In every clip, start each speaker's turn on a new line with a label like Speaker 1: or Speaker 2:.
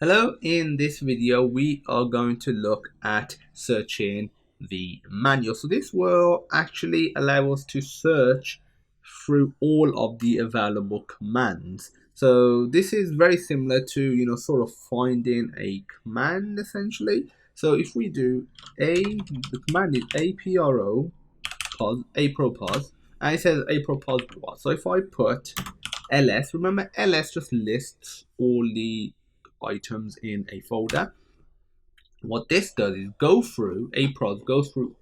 Speaker 1: Hello, in this video we are going to look at searching the manual. So this will actually allow us to search through all of the available commands. So this is very similar to, sort of finding a command essentially. So if we do the command is apro pause, and it says apropos what. So if I put ls, remember ls just lists all the items in a folder. What this does is goes through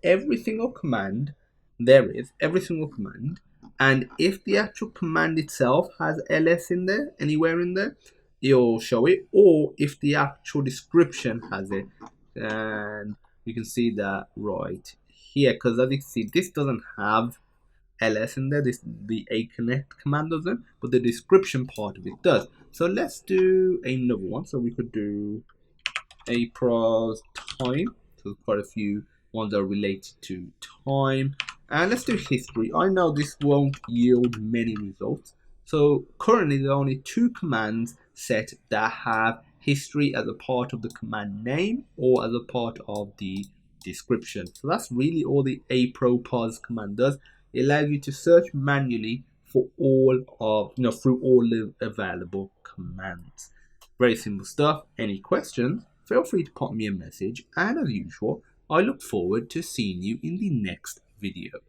Speaker 1: every single command there is, every single command, and if the actual command itself has ls in there, anywhere in there, it'll show it, or if the actual description has it. And you can see that right here, because as you can see, this doesn't have ls in there, this the aconnect command doesn't, but the description part of it does. So let's do another one. So we could do apros time. So quite a few ones are related to time. And let's do history. I know this won't yield many results. So currently there are only two commands set that have history as a part of the command name or as a part of the description. So that's really all the apropos command does. It allows you to search manually for all of, through all the available commands. Very simple stuff. Any questions? Feel free to pop me a message, and as usual, I look forward to seeing you in the next video.